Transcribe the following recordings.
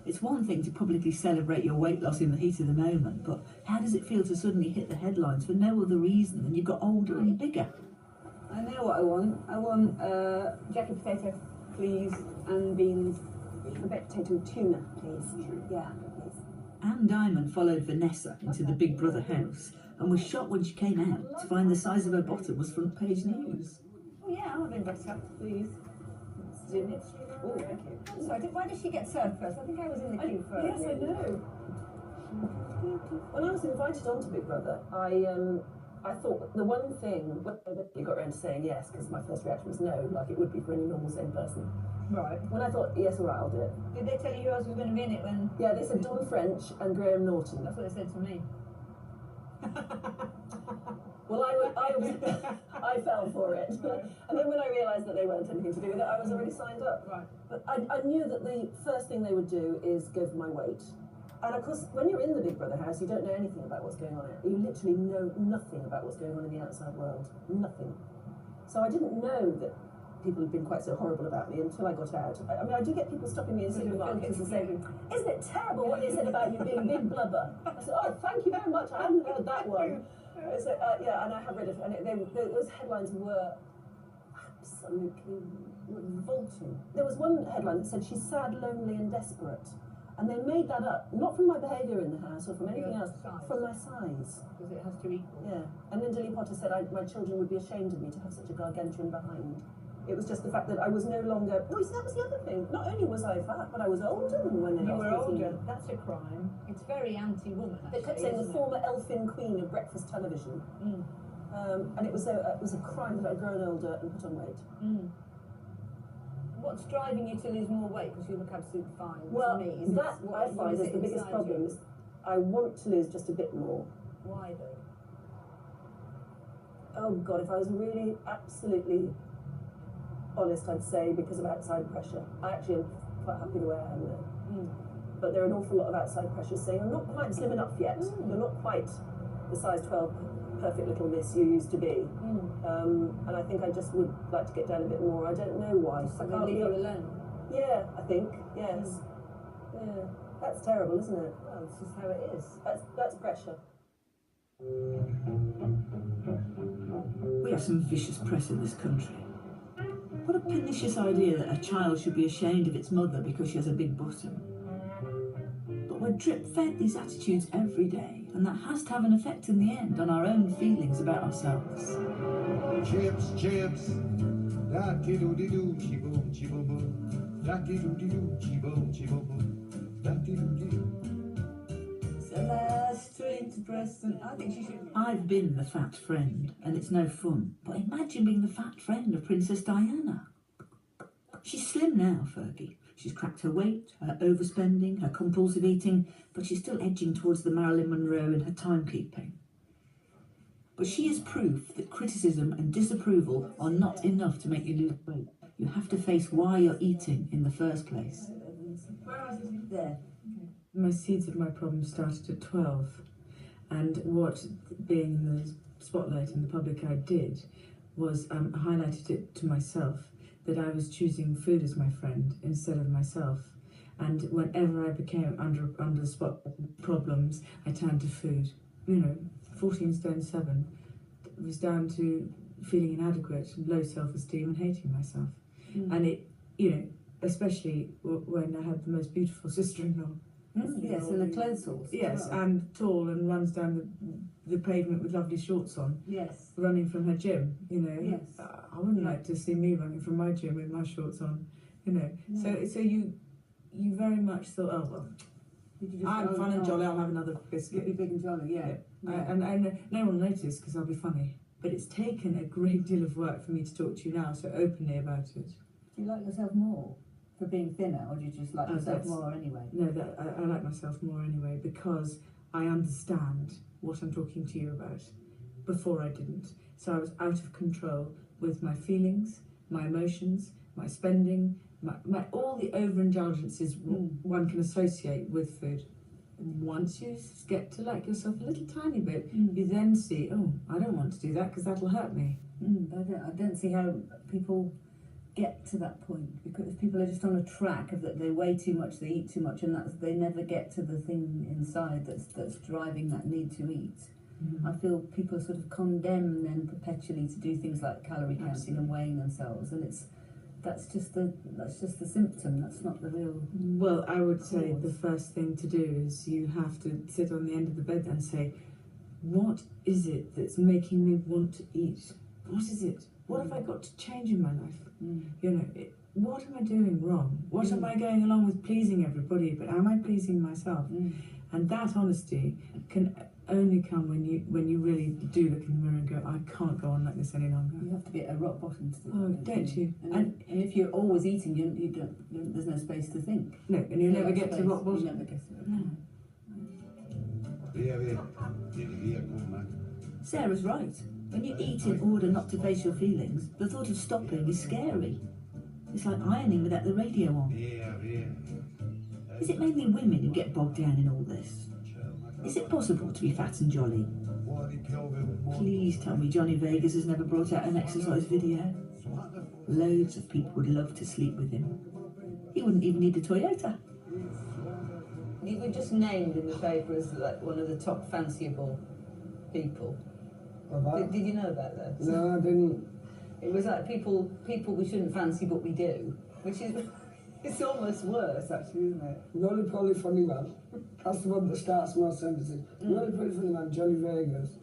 It's one thing to publicly celebrate your weight loss in the heat of the moment, but how does it feel to suddenly hit the headlines for no other reason than you've got older and bigger? I know what I want. I want jacket potato, please, and beans. A baked potato and tuna, please. Yeah, please. Anne Diamond followed Vanessa into the Big Brother house and was shocked when she came out to find the size of her bottom was front page news. Oh yeah, I'll have been better, please. Let's do it. Oh, thank you. Sorry, why did she get served first? I think I was in the queue first. Yes, I know. When I was invited onto Big Brother, I thought the one thing, when I got around to saying yes, because my first reaction was no, like it would be for any normal sane person. Right. When I thought, yes, all right, I'll do it. Did they tell you who else was going to be in it when... Yeah, they said Don French and Graham Norton. That's what they said to me. Well, I fell for it. And then when I realised that they weren't anything to do with it, I was already signed up. Right. But I knew that the first thing they would do is go for my weight. And of course, when you're in the Big Brother house, you don't know anything about what's going on. You literally know nothing about what's going on in the outside world. Nothing. So I didn't know that people had been quite so horrible about me until I got out. I mean, I do get people stopping me in supermarkets and saying, isn't it terrible what they said about you being big blubber? I said, oh, thank you very much. I haven't heard that one. So, yeah, and I have read it. And those headlines were absolutely revolting. There was one headline that said, she's sad, lonely and desperate. And they made that up, not from my behaviour in the house or from anything else, from my size. Because it has to equal. Yeah. And then Lily Potter said, my children would be ashamed of me to have such a gargantuan behind. It was just the fact that I was no longer... No, that was the other thing. Not only was I fat, but I was older than when they You were older. That's a crime. It's very anti-woman, actually. They kept saying the former elfin queen of breakfast television. And it was a crime that I'd grown older and put on weight. What's driving you to lose more weight? Because you look absolutely fine. Well, to me, that I find is the biggest problem. Is I want to lose just a bit more. Why though? Oh God, if I was really absolutely honest, I'd say because of outside pressure. I actually am quite happy the way I am now. But there are an awful lot of outside pressures saying, I'm not quite slim enough yet. You're not quite the size 12 perfect little miss you used to be. And I think I just would like to get down a bit more. I don't know why. I can't leave you alone. Yeah, I think, yes. Yeah, that's terrible, isn't it? Well, it's just how it is. That's pressure. We have some vicious press in this country. What a pernicious idea that a child should be ashamed of its mother because she has a big bottom. But we're drip-fed these attitudes every day, and that has to have an effect in the end on our own feelings about ourselves. Chips, chips, da-dee-doo-dee-doo, chi-boom, chi-boom, da-dee-doo-dee-doo, chi-boom, chi-boom, da-dee-doo-dee-doo. I think she should... I've been the fat friend, and it's no fun. But imagine being the fat friend of Princess Diana. She's slim now, Fergie. She's cracked her weight, her overspending, her compulsive eating, but she's still edging towards the Marilyn Monroe in her timekeeping. But she is proof that criticism and disapproval are not enough to make you lose weight. You have to face why you're eating in the first place. There. My seeds of my problem started at 12, and what being in the spotlight in the public eye did was highlighted it to myself that I was choosing food as my friend instead of myself. And whenever I became under the spotlight problems, I turned to food. You know, 14 stone 7 was down to feeling inadequate, low self-esteem and hating myself. And it, you know, especially when I had the most beautiful sister-in-law. Yes, and the clothes horse. Yes, and tall and runs down the pavement with lovely shorts on. Yes. Running from her gym, you know. Yes. I wouldn't like to see me running from my gym with my shorts on, you know. No. So you very much thought, oh well, I'm fun and jolly, I'll have another biscuit. You'll be big and jolly, yeah. And no one will notice because I'll be funny. But it's taken a great deal of work for me to talk to you now so openly about it. Do you like yourself more for being thinner, or do you just like yourself more anyway? No, I like myself more anyway because I understand what I'm talking to you about. Before I didn't. So I was out of control with my feelings, my emotions, my spending, my all the overindulgences one can associate with food. once you get to like yourself a little tiny bit, you then see, oh, I don't want to do that because that'll hurt me. But I don't see how people get to that point, because if people are just on a track of that they weigh too much, they eat too much, and they never get to the thing inside that's driving that need to eat. I feel people are sort of condemned then perpetually to do things like calorie counting and weighing themselves, and that's just the symptom. That's not the real. Well, I would say the first thing to do is you have to sit on the end of the bed and say, what is it that's making me want to eat? What is it? What have I got to change in my life? You know, what am I doing wrong? What am I going along with pleasing everybody, but am I pleasing myself? And that honesty can only come when you really do look in the mirror and go, I can't go on like this any longer. You have to be at a rock bottom to do Oh, don't you? And if you're always eating, you don't, there's no space to think. No, and you never get to rock You bottom. never get to it. Sarah's right. When you eat in order not to face your feelings, the thought of stopping is scary. It's like ironing without the radio on. Is it mainly women who get bogged down in all this? Is it possible to be fat and jolly? Please tell me Johnny Vegas has never brought out an exercise video. Loads of people would love to sleep with him. He wouldn't even need a Toyota. You were just named in the paper as like one of the top fanciable people. Did you know about that? No, I didn't. It was like people we shouldn't fancy, but we do, which is it's almost worse, actually, isn't it? Roly-poly funny man. That's the one that starts most sentences. Roly-poly funny man, Johnny Vegas.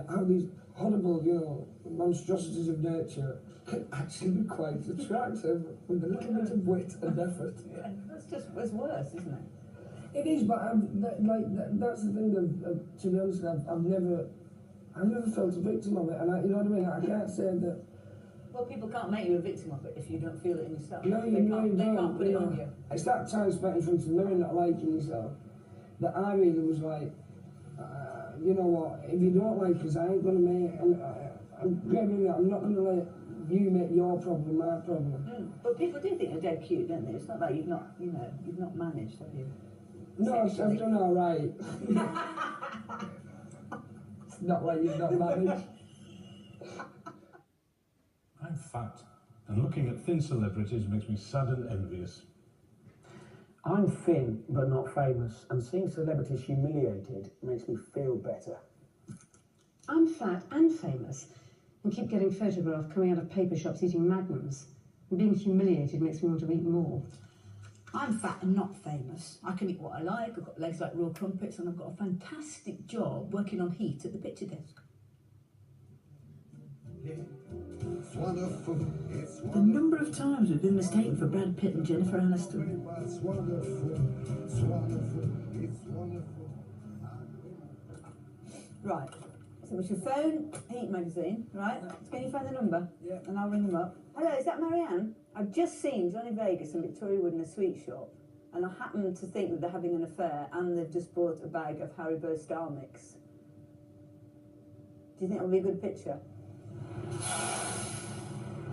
How these horrible, monstrosities of nature can actually be quite attractive with a little bit of wit and effort. Yeah, it's worse, isn't it? It is, but that's the thing. To be honest, I've never felt a victim of it, and you know what I mean. I can't say that. Well, people can't make you a victim of it if you don't feel it in yourself. No, they can't put it no. on you. It's that time spent in front of the mirror not liking yourself that I really was like, you know what? If you don't like us, I ain't gonna make. I'm not gonna let you make your problem my problem. But people do think you're dead cute, don't they? It's not like you've not managed, have you? No, I've done all right. It's not like you've not managed. I'm fat, and looking at thin celebrities makes me sad and envious. I'm thin but not famous, and seeing celebrities humiliated makes me feel better. I'm fat and famous, and keep getting photographed coming out of paper shops eating magnums. And being humiliated makes me want to eat more. I'm fat and not famous. I can eat what I like, I've got legs like raw crumpets, and I've got a fantastic job working on heat at the picture desk. It's wonderful, it's The wonderful, number of times we've been mistaken for Brad Pitt and Jennifer Aniston. it's wonderful, it's wonderful, it's wonderful. Right. So it's your phone, Heat magazine, right? Can you find the number? Yeah. And I'll ring them up. Hello, is that Marianne? I've just seen Johnny Vegas and Victoria Wood in a sweet shop, and I happen to think that they're having an affair, and they've just bought a bag of Haribo Star Mix. Do you think that would be a good picture?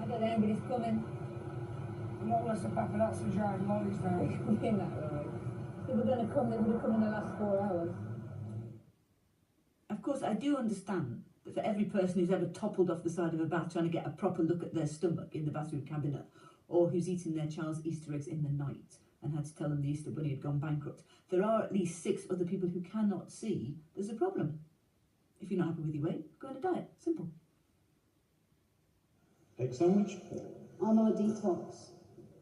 I don't know, anybody's coming. Not unless the paparazzi drive lorries now. In that lorry. They were going to come, they would have come in the last 4 hours. Of course, I do understand that for every person who's ever toppled off the side of a bath trying to get a proper look at their stomach in the bathroom cabinet, or who's eaten their child's Easter eggs in the night and had to tell them the Easter Bunny had gone bankrupt, there are at least 6 other people who cannot see there's a problem. If you're not happy with your weight, go on a diet. Simple. Egg sandwich? I'm on a detox.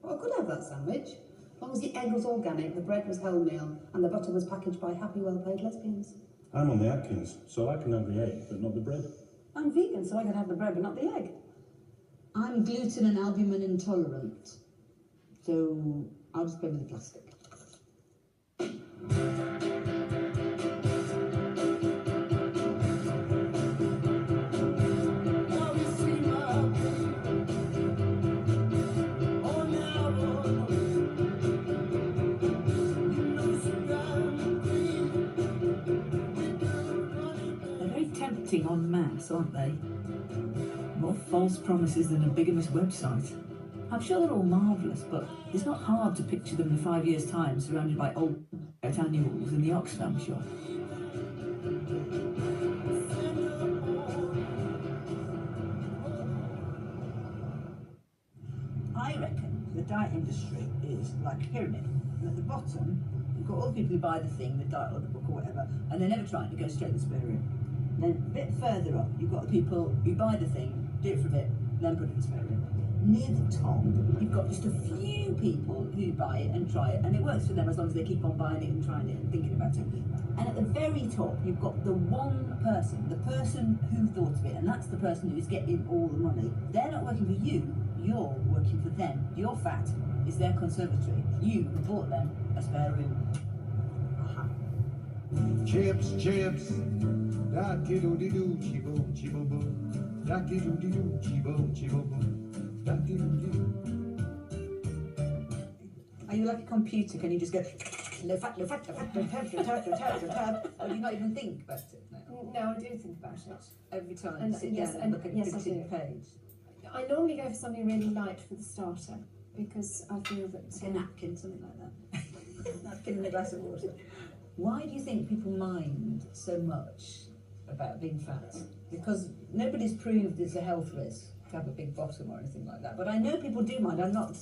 Well, I could have that sandwich, as long as the egg was organic, the bread was wholemeal, and the butter was packaged by happy, well-paid lesbians. I'm on the Atkins, so I can have the egg, but not the bread. I'm vegan, so I could have the bread, but not the egg. I'm gluten and albumin intolerant, so I'll just go with the plastic. En masse, aren't they? More false promises than a bigamist website. I'm sure they're all marvellous, but it's not hard to picture them in 5 years' time surrounded by old annuals in the Oxfam shop. I reckon the diet industry is like a pyramid. And at the bottom, you've got all the people who buy the thing, the diet or the book or whatever, and they're never trying to go straight to the spare room. Then a bit further up, you've got the people who buy the thing, do it for a bit, then put it in the spare room. Near the top, you've got just a few people who buy it and try it, and it works for them as long as they keep on buying it and trying it and thinking about it. And at the very top, you've got the one person, the person who thought of it, and that's the person who's getting all the money. They're not working for you, you're working for them. Your fat is their conservatory. You bought them a spare room. Chips, chips, da-di-do-di-do, chi-boom, chi-boom-boom, da-di-do-di-do, chi-boom, chi-boom-boom, da-di-do-di-do. Are you like a computer? Can you just go low fat, low fat, low fat, low fat, low fat, low fat, low fat, or do you not even think about it? No, I do think about it. Every time And you sit yes, down and and look at a yes, I printed do. page. I normally go for something really light for the starter because I feel that Like a napkin, something like that. Napkin and a glass of water. Why do you think people mind so much about being fat? Because nobody's proved it's a health risk to have a big bottom or anything like that. But I know people do mind. I'm not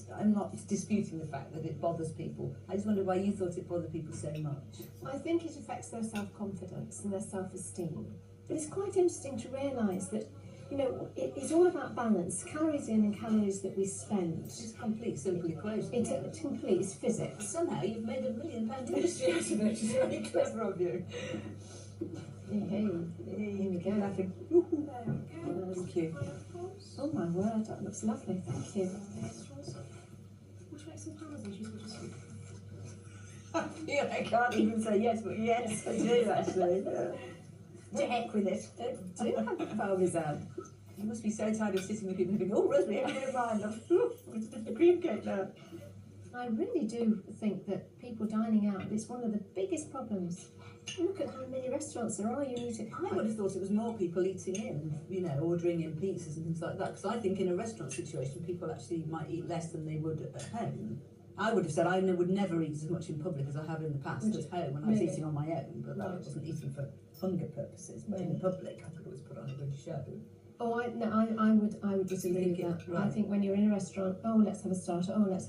disputing the fact that it bothers people. I just wonder why you thought it bothered people so much. I think it affects their self-confidence and their self-esteem. But it's quite interesting to realise that, you know, it's all about balance, calories in and calories that we spend. It's a complete simple equation. It's complete, it's physics. Somehow you've made £1 million industry out of it, which is very clever of you. Hey, here we go. Laughing. Thank you. Oh my word, that looks lovely, thank you. Would you like some parmesan cheese or just sweet? I can't even say yes, but yes, I do actually. To heck with it. I do have parmesan. You must be so tired of sitting with people who think, oh, rosemary, never mind. It's just a cream cake now. I really do think that people dining out is one of the biggest problems. Look at how many restaurants there are. You need to. I would have thought it was more people eating in, you know, ordering in pizzas and things like that. Because I think in a restaurant situation, people actually might eat less than they would at home. I would have said I would never eat as much in public as I have in the past at home when I was Really? eating on my own. But I wasn't eating for hunger purposes. But in public, I could always put on a good show. Oh, I would disagree with that. Right. I think when you're in a restaurant, oh, let's have a starter. Oh, yes,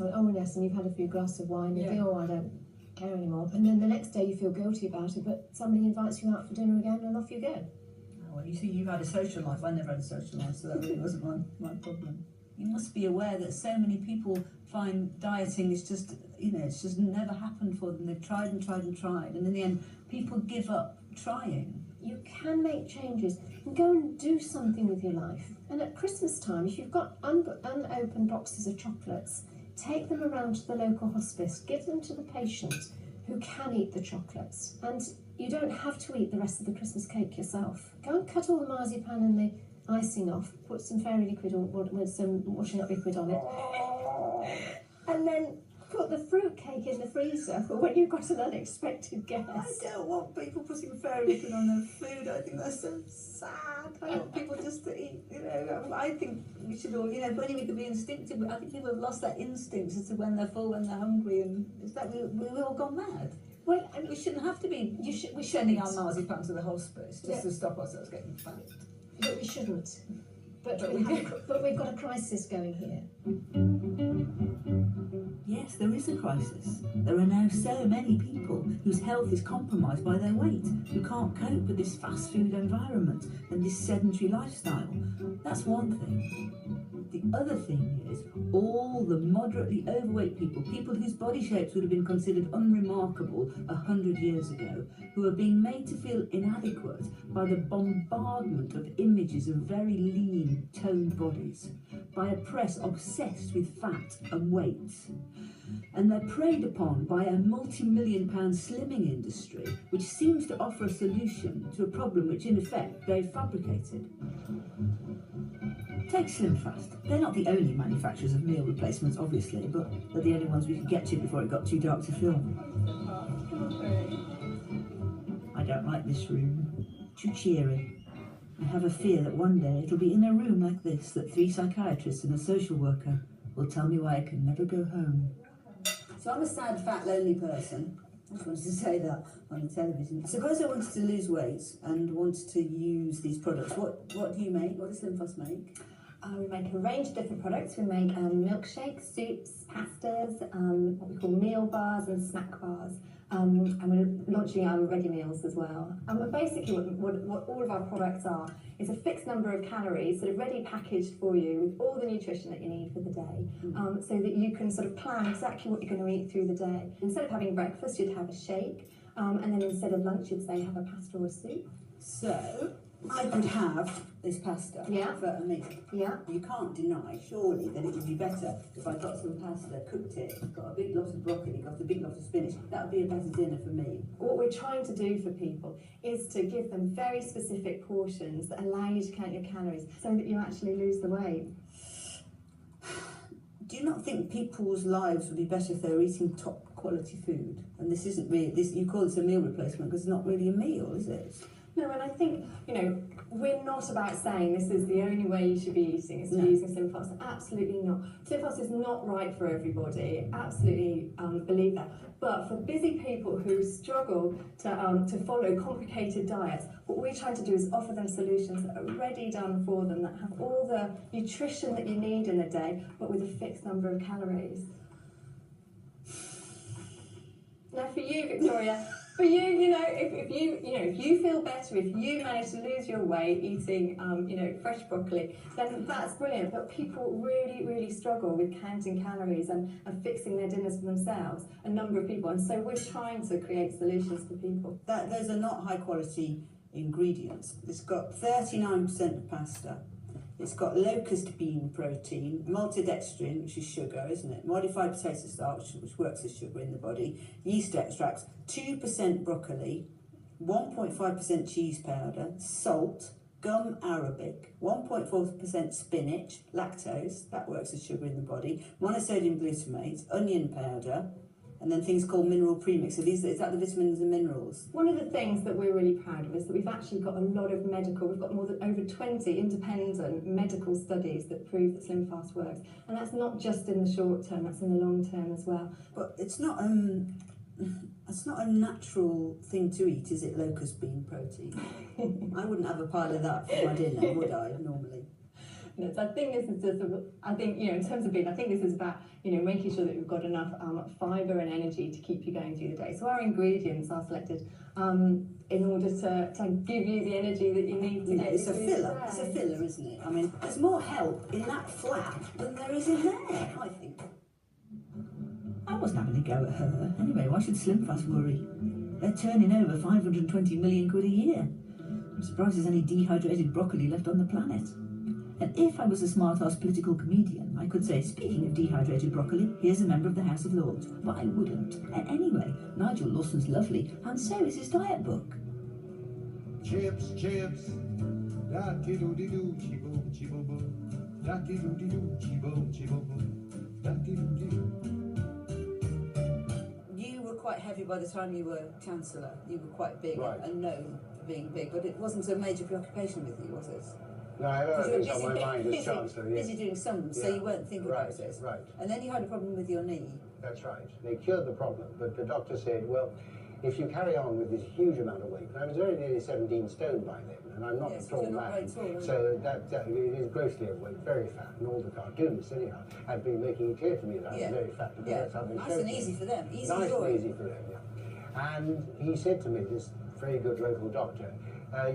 and you've had a few glasses of wine. You Yeah. think, oh, I don't care anymore. And then the next day you feel guilty about it, but somebody invites you out for dinner again, and off you go. Oh, well, you see, you had a social life. I never had a social life, so that really wasn't my problem. You must be aware that so many people find dieting is just, you know, it's just never happened for them. They've tried and tried and tried, and in the end, people give up trying. You can make changes and go and do something with your life. And at Christmas time, if you've got unopened boxes of chocolates, take them around to the local hospice, give them to the patient who can eat the chocolates. And you don't have to eat the rest of the Christmas cake yourself. Go and cut all the marzipan and the icing off, put some fairy liquid or with some washing up liquid on it, and then put the fruit cake in the freezer for when you've got an unexpected guest. I don't want people putting fairy liquid on their food. I think that's so sad. I want people just to eat, you know. I think we should all, you know, if only we could be instinctive. I think people have lost that instinct as to when they're full, when they're hungry, and it's that we've all gone mad. Well, And we shouldn't have to be we sending shouldn't. our marzipan to the hospice just to stop ourselves getting fat. But we shouldn't. But But we've got a crisis going here. Yes, there is a crisis. There are now so many people whose health is compromised by their weight, who can't cope with this fast food environment and this sedentary lifestyle. That's one thing. The other thing is all the moderately overweight people whose body shapes would have been considered unremarkable 100 years ago, who are being made to feel inadequate by the bombardment of images of very lean, toned bodies, by a press obsessed with fat and weight. And they're preyed upon by a multi-million-pound slimming industry, which seems to offer a solution to a problem which, in effect, they've fabricated. Take SlimFast. They're not the only manufacturers of meal replacements, obviously, but they're the only ones we could get to before it got too dark to film. I don't like this room. Too cheery. I have a fear that one day it'll be in a room like this that 3 psychiatrists and a social worker will tell me why I can never go home. So I'm a sad, fat, lonely person. I just wanted to say that on the television. Suppose I wanted to lose weight and wanted to use these products. What do you make? What does Slim Fast make? We make a range of different products. We make milkshakes, soups, pastas, what we call meal bars and snack bars. And we're launching ready meals as well. And basically what all of our products are is a fixed number of calories, sort of ready packaged for you with all the nutrition that you need for the day, so that you can sort of plan exactly what you're going to eat through the day. Instead of having breakfast, you'd have a shake, and then instead of lunch, you'd say have a pasta or a soup. So I could have this pasta for a meal. Yeah. You can't deny, surely, that it would be better if I got some pasta, cooked it, got a big lot of broccoli, got a big lot of spinach. That would be a better dinner for me. What we're trying to do for people is to give them very specific portions that allow you to count your calories so that you actually lose the weight. Do you not think people's lives would be better if they were eating top quality food? And this isn't really, you call this a meal replacement because it's not really a meal, is it? No, and I think, we're not about saying this is the only way you should be eating, is to be using Slim Fast. Absolutely not. Slim Fast is not right for everybody. Absolutely believe that. But for busy people who struggle to follow complicated diets, what we're trying to do is offer them solutions that are ready done for them, that have all the nutrition that you need in a day, but with a fixed number of calories. Now, for you, Victoria. For you, if you feel better, if you manage to lose your weight eating, fresh broccoli, then that's brilliant. But people really, really struggle with counting calories and fixing their dinners for themselves, a number of people. And so we're trying to create solutions for people. Those are not high quality ingredients. It's got 39% of pasta. It's got locust bean protein, maltodextrin, which is sugar, isn't it? Modified potato starch, which works as sugar in the body, yeast extracts, 2% broccoli, 1.5% cheese powder, salt, gum arabic, 1.4% spinach, lactose, that works as sugar in the body, monosodium glutamate, onion powder, and then things called mineral premix. So is that the vitamins and minerals? One of the things that we're really proud of is that we've actually got a lot of we've got more than over 20 independent medical studies that prove that Slim Fast works. And that's not just in the short term, that's in the long term as well. But it's not a natural thing to eat, is it, locust bean protein? I wouldn't have a pile of that for my dinner, would I, normally? No, so I think this is just, in terms of being, I think this is about, making sure that we've got enough fibre and energy to keep you going through the day. So our ingredients are selected in order to give you the energy that you need to get it's you a through filler. the day. It's a filler, isn't it? I mean, there's more help in that flap than there is in there, I think. I wasn't having a go at her. Anyway, why should Slim Fast worry? They're turning over 520 million quid a year. I'm surprised there's any dehydrated broccoli left on the planet. And if I was a smart-ass political comedian, I could say, speaking of dehydrated broccoli, here's a member of the House of Lords. But I wouldn't. And anyway, Nigel Lawson's lovely, and so is his diet book. Chips, da-dee-doo-dee-doo, chi-boom, chi-boom-boom, da-dee-doo-dee-doo, chi-boom, chi-boom-boom, da-dee-doo-dee-doo. You were quite heavy by the time you were Chancellor. You were quite big and known for being big, but it wasn't a major preoccupation with you, was it? No, I had things on my mind as Chancellor, yes. Busy doing some, so you weren't thinking about it. Right. And then you had a problem with your knee. That's right. They cured the problem, but the doctor said, well, if you carry on with this huge amount of weight, and I was very nearly 17 stone by then, and I'm not a tall man, so that it is grossly overweight, very fat, and all the cartoonists anyhow had been making it clear to me that I was very fat, because that's how they Nice showed and me. easy for them. Nice and easy for them, yeah. And he said to me, this very good local doctor,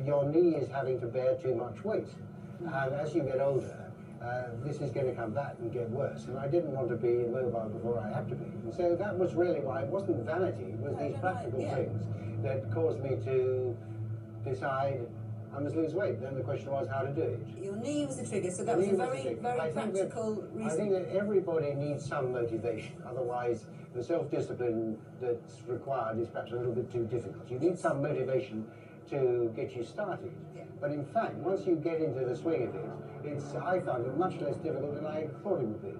your knee is having to bear too much weight. And as you get older, this is going to come back and get worse. And I didn't want to be immobile before I had to be. And so that was really why it wasn't vanity, it was these practical things that caused me to decide I must lose weight. Then the question was how to do it. Your knee was the trigger, so that was a very, very practical reason. I think that everybody needs some motivation, otherwise the self-discipline that's required is perhaps a little bit too difficult. You need some motivation to get you started. But in fact, once you get into the swing of it, I found it much less difficult than I thought it would be.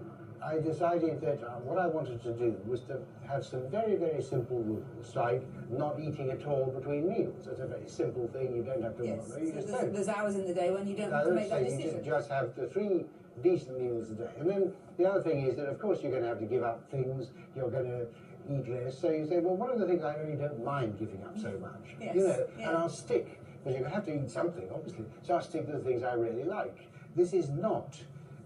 I decided that what I wanted to do was to have some very, very simple rules, like not eating at all between meals. It's a very simple thing, you don't have to bother. You so there's hours in the day when you don't have to make that decision. You just have the 3 decent meals a day. And then the other thing is that, of course, you're going to have to give up things. You're going to eat less. So you say, well, what are the things I really don't mind giving up so much? Yes, You know, yeah. and I'll stick, because you have to eat something, obviously. So I'll stick to the things I really like. This is not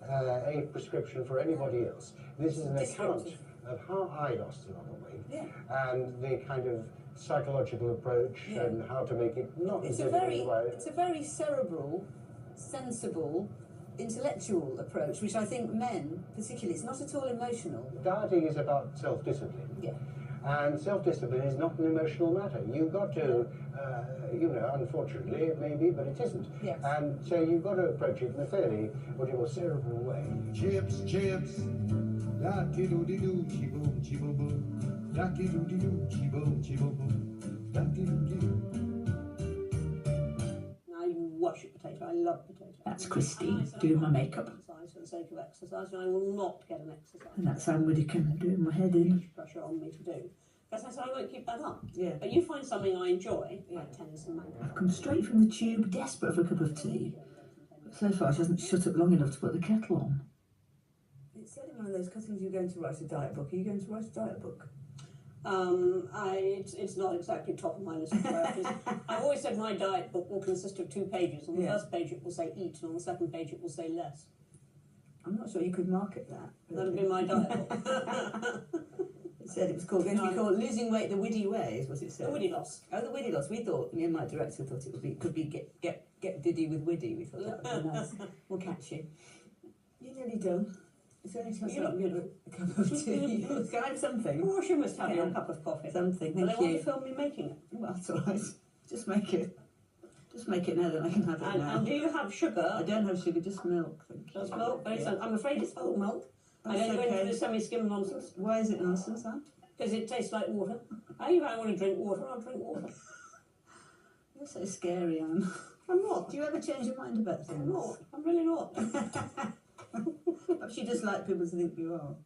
a prescription for anybody else. This is an account of how I lost a lot of weight, Yeah. and the kind of psychological approach and how to make it not It's as a difficult. it's a very cerebral, sensible, intellectual approach, which I think men, particularly, it's not at all emotional. Dieting is about self-discipline. Yeah. And self-discipline is not an emotional matter. You've got to, you know, unfortunately, it may be, but it isn't. Yes. And so you've got to approach it in a fairly, what you call, cerebral way. Chips, chips, da-di-do-di-do, chi-boom, chi-boom-boom, da-di-do-di-do, chi-boom, chi-boom-boom, da-di-do-di-do. I worship potato. I love potato. That's Christine doing my makeup. Exercise for the sake of exercise, and I will not get an exercise. And that's Anne Widdicombe doing my head in. Pressure on me to do. Because I said I won't keep that up. Yeah. But you find something I enjoy, like tennis and mango. I've come straight from the tube, desperate for a cup of tea. So far, she hasn't shut up long enough to put the kettle on. It said in one of those cuttings you're going to write a diet book. Are you going to write a diet book? It's not exactly top of my list of priorities. I've always said my diet book will consist of 2 pages. On the first page it will say eat, and on the second page it will say less. I'm not sure you could market that. That would be my diet book. It said it was going to be called Losing Weight the Widdy Way, is what it said. The Widdy Loss. Oh, the Widdy Loss. We thought, me and my director thought it could be get diddy with Widdy. We thought that would be nice. We'll catch you. You're nearly done. It's only time to give a cup of tea. Can I have something? Of course you must have your cup of coffee. Something, But thank I want you. to film me making it. Well, that's all right. Just make it. Just make it now, then I can have it now. And do you have sugar? I don't have sugar, just milk, thank you. Just milk? I'm afraid it's oat milk. I That's don't go into okay. the semi-skim nonsense. Why is it nonsense, Anne? Because it tastes like water. If I want to drink water, I'll drink water. You're so scary, Anne. I'm not. Do you ever change your mind about things? I'm not. I'm really not. Perhaps you just like people to think you are.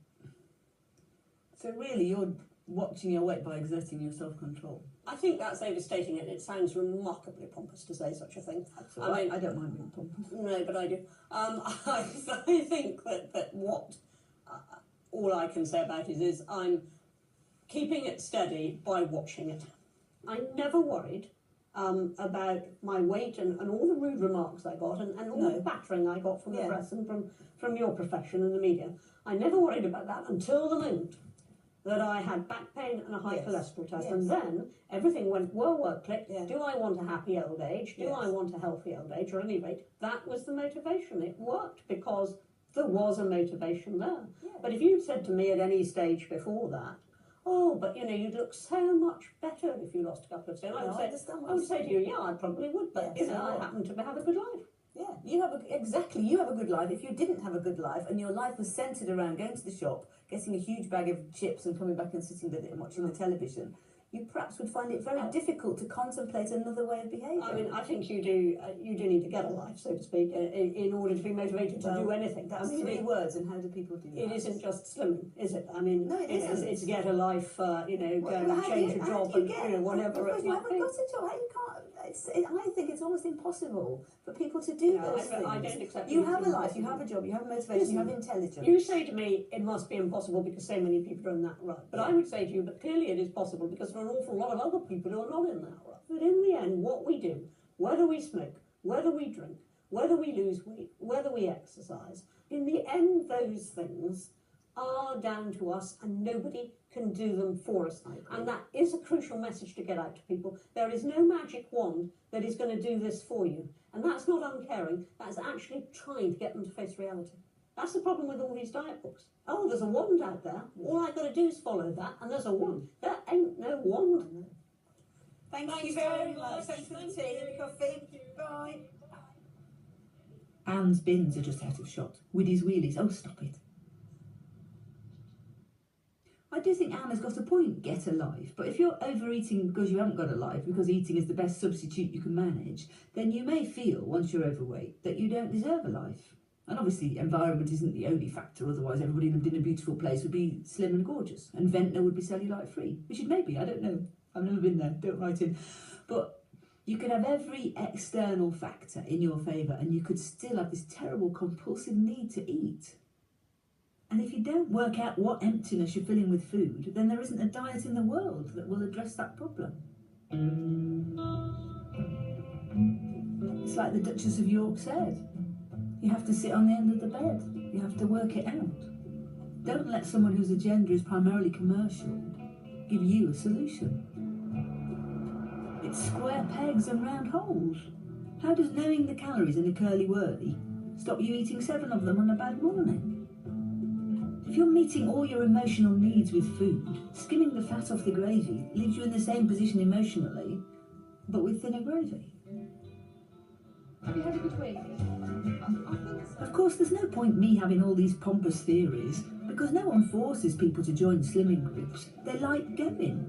So really, you're watching your weight by exerting your self-control. I think that's overstating it. It sounds remarkably pompous to say such a thing. I don't mind being pompous. No, but I do. I think that what all I can say about it is I'm keeping it steady by watching it. I never worried about my weight and all the rude remarks I got and all the battering I got from the press and from your profession and the media. I never worried about that until the moment that I had back pain and a high cholesterol test. And then everything went click. Do I want a happy old age? Do I want a healthy old age? Or at any rate, that was the motivation. It worked because there was a motivation there. But if you'd said to me at any stage before that, oh, but you know, you'd look so much better if you lost a couple of stone, I would say to you, yeah, I probably would, but you know, I happen to have a good life. Yeah, you have a good life. If you didn't have a good life and your life was centred around going to the shop, getting a huge bag of chips and coming back and sitting with it and watching the television, you perhaps would find it very difficult to contemplate another way of behaving. I mean, I think you do need to get a life, so to speak, in order to be motivated to do anything. That's 3 words, and how do people do that? It isn't just slimming, is it? I mean, No, it isn't. It's get a life, you know, go and change a job and, you know, whatever it You might haven't be. got a job. You can't. I think it's almost impossible for people to do No, those things. I don't accept You it. have a life, you have a job, you have a motivation, you have intelligence. You say to me, it must be impossible because so many people are in that rut. But I would say to you, but clearly it is possible because there are an awful lot of other people who are not in that rut. But in the end, what we do, whether we smoke, whether we drink, whether we lose weight, whether we exercise, in the end, those things are down to us and nobody can do them for us. And that is a crucial message to get out to people. There is no magic wand that is going to do this for you. And that's not uncaring, that's actually trying to get them to face reality. That's the problem with all these diet books. Oh, there's a wand out there. All I've got to do is follow that, and there's a wand. There ain't no wand. Thank you very much. Thanks for the tea and the coffee. Bye. Anne's bins are just out of shot. Widdy's wheelies. Oh, stop it. I do think Anne has got a point, get a life. But if you're overeating because you haven't got a life, because eating is the best substitute you can manage, then you may feel, once you're overweight, that you don't deserve a life. And obviously, environment isn't the only factor, otherwise everybody lived in a beautiful place would be slim and gorgeous, and Ventnor would be cellulite-free, which it may be, I don't know. I've never been there, don't write in. But you could have every external factor in your favour, and you could still have this terrible compulsive need to eat. And if you don't work out what emptiness you're filling with food, then there isn't a diet in the world that will address that problem. It's like the Duchess of York said. You have to sit on the end of the bed. You have to work it out. Don't let someone whose agenda is primarily commercial give you a solution. It's square pegs and round holes. How does knowing the calories in a curly whirly stop you eating 7 of them on a bad morning? If you're meeting all your emotional needs with food, skimming the fat off the gravy leaves you in the same position emotionally, but with thinner gravy. Have you had a good week? Of course, there's no point me having all these pompous theories, because no one forces people to join slimming groups. They like going.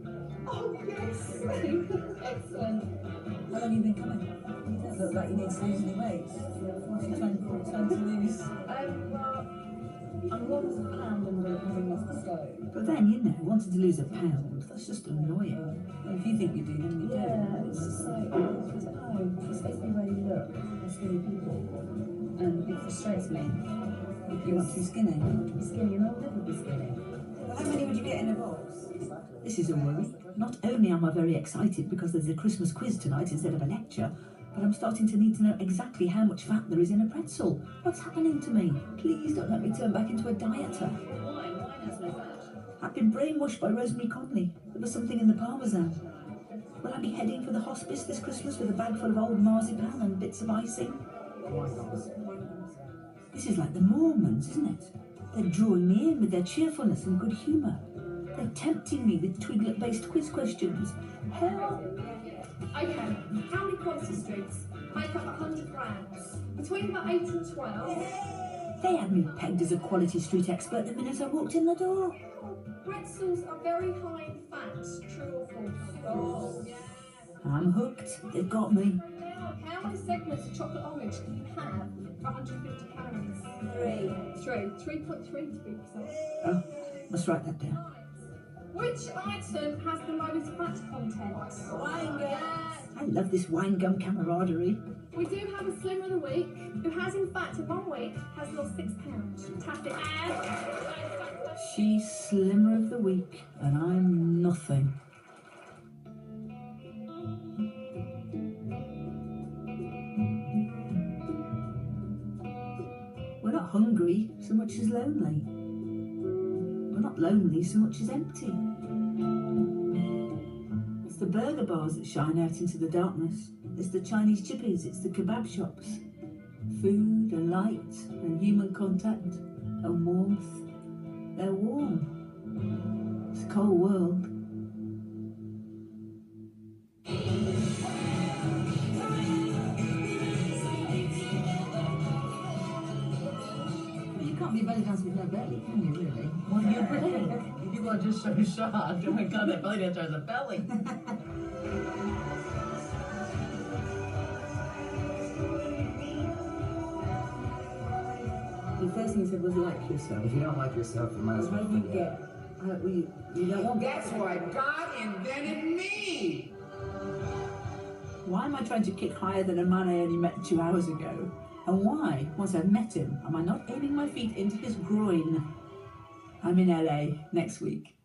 Oh, yes. Excellent. How long have you been coming? You don't look like you need to lose any weight. What are you trying to lose? Well, I'm 1 pound under having lost the stove. But then, you know, wanting to lose a pound, that's just annoying. Well, if you think you do, then you do. Yeah, it's just like, I don't know, it's everywhere you look, there's skinny people. And it frustrates me. You want to be skinny? I want to be skinny and I'll never be skinny. Well, how many would you get in a box? This is a worry. Not only am I very excited because there's a Christmas quiz tonight instead of a lecture, but I'm starting to need to know exactly how much fat there is in a pretzel. What's happening to me? Please don't let me turn back into a dieter. Why? Wine has no fat. I've been brainwashed by Rosemary Conley. There was something in the parmesan. Will I be heading for the hospice this Christmas with a bag full of old marzipan and bits of icing? This is like the Mormons, isn't it? They're drawing me in with their cheerfulness and good humour. They're tempting me with Twiglet-based quiz questions. Help! Okay, how many quality streets make up 100 grams? Between about 8 and 12. They had me pegged as a quality street expert the minute I walked in the door. Pretzels are very high in fat, true or false? Oh, yeah. I'm hooked. They've got me. Now, how many segments of chocolate orange can you have for 150 calories? 3. 3.3 to be precise. Oh, must write that down. Which item has the most fat content? Wine gum. I love this wine gum camaraderie. We do have a slimmer of the week who has in fact in 1 week has lost 6 pounds. Fantastic. She's slimmer of the week, and I'm nothing. We're not hungry so much as lonely. We're not lonely so much as empty. It's the burger bars that shine out into the darkness. It's the Chinese chippies, it's the kebab shops. Food and light and human contact and warmth. They're warm. It's a cold world. You can't be belly dance with no belly, can you really? What do you think? People are just so shocked. Oh my god, that belly dancer has a belly. The first thing you said was like yourself. If you don't like yourself, you might as well What do you forget. get? You don't want. That's why God invented me! Why am I trying to kick higher than a man I only met 2 hours ago? And why, once I've met him, am I not aiming my feet into his groin? I'm in LA next week.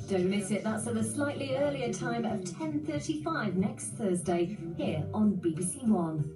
Don't miss it. That's at a slightly earlier time of 10:35 next Thursday here on BBC One.